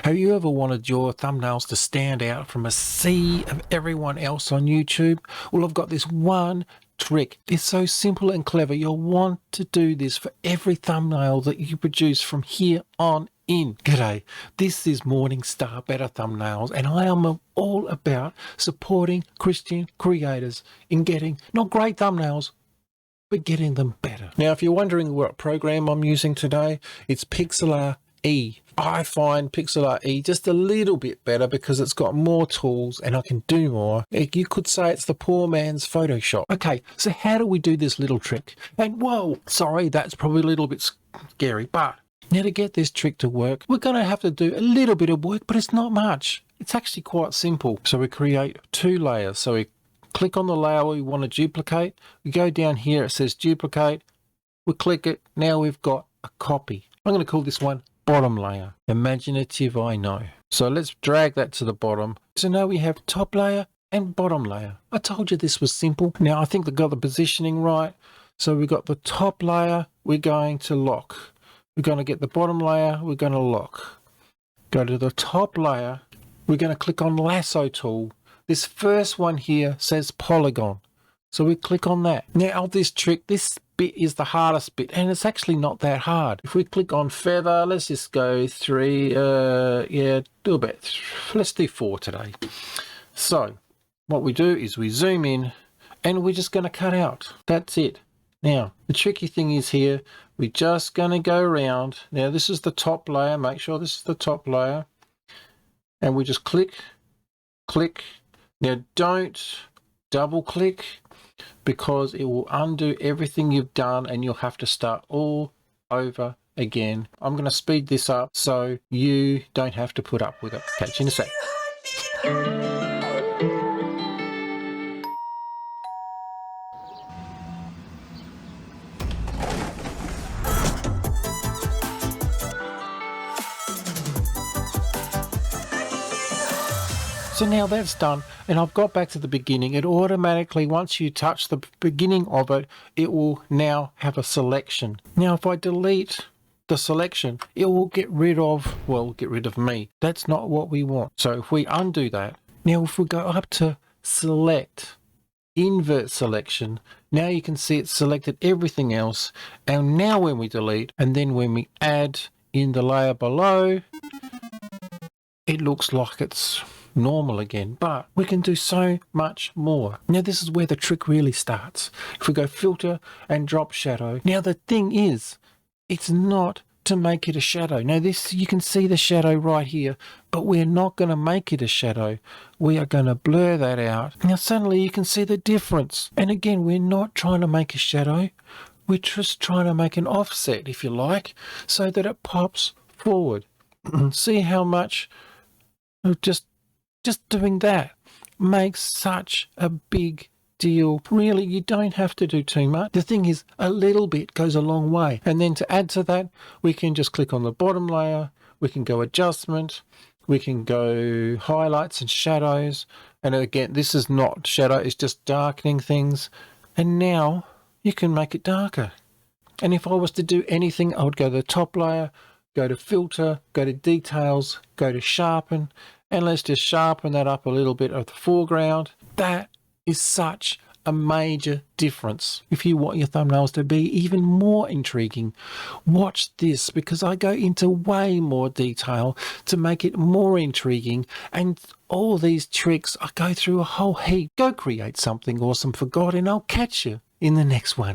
Have you ever wanted your thumbnails to stand out from a sea of everyone else on YouTube? Well, I've got this one trick. It's so simple and clever. You'll want to do this for every thumbnail that you produce from here on in. G'day, this is Morningstar Better Thumbnails, and I am all about supporting Christian creators in getting not great thumbnails, but getting them better. Now, if you're wondering what program I'm using today, it's Pixlr E. I find Pixlr E just a little bit better because it's got more tools and I can do more. You could say it's the poor man's Photoshop. Okay, so how do we do this little trick? And whoa, sorry, that's probably a little bit scary, but now to get this trick to work, we're going to have to do a little bit of work, but it's not much. It's actually quite simple. So we create two layers. So we click on the layer we want to duplicate. We go down here, it says duplicate. We click it. Now we've got a copy. I'm going to call this one bottom layer. Imaginative, I know. So let's drag that to the bottom. So now we have top layer and bottom layer. I told you this was simple. Now I think they got the positioning right. So we got the top layer, we're going to lock. We're going to get the bottom layer, we're going to lock. Go to the top layer, we're going to click on lasso tool. This first one here says polygon. So we click on that. Now this trick, this bit is the hardest bit, and it's actually not that hard. If we click on feather, let's just go 3, yeah, do a bit. Let's do 4 today. So what we do is we zoom in and we're just going to cut out. That's it. Now, the tricky thing is here, we're just going to go around. Now this is the top layer, make sure this is the top layer. And we just click, click. Now don't double click, because it will undo everything you've done and you'll have to start all over again. I'm going to speed this up so you don't have to put up with it. Catch you in a sec. So now that's done, and I've got back to the beginning. It automatically, once you touch the beginning of it, it will now have a selection. Now if I delete the selection, it will get rid of, well, get rid of me. That's not what we want. So if we undo that, now if we go up to select, invert selection, now you can see it's selected everything else. And now when we delete, and then when we add in the layer below, it looks like it's normal again, but we can do so much more. Now this is where the trick really starts. If we go filter and drop shadow, now the thing is, it's not to make it a shadow. Now this, you can see the shadow right here, but we're not going to make it a shadow. We are going to blur that out. Now suddenly you can see the difference. And again, we're not trying to make a shadow. We're just trying to make an offset, if you like, so that it pops forward. See how much just doing that makes such a big deal. Really, you don't have to do too much. The thing is, a little bit goes a long way. And then to add to that, we can just click on the bottom layer. We can go adjustment. We can go highlights and shadows. And again, this is not shadow, it's just darkening things. And now you can make it darker. And if I was to do anything, I would go to the top layer, go to filter, go to details, go to sharpen, and let's just sharpen that up a little bit of the foreground. That is such a major difference. If you want your thumbnails to be even more intriguing, watch this, because I go into way more detail to make it more intriguing, and all these tricks, I go through a whole heap. Go create something awesome for God, and I'll catch you in the next one.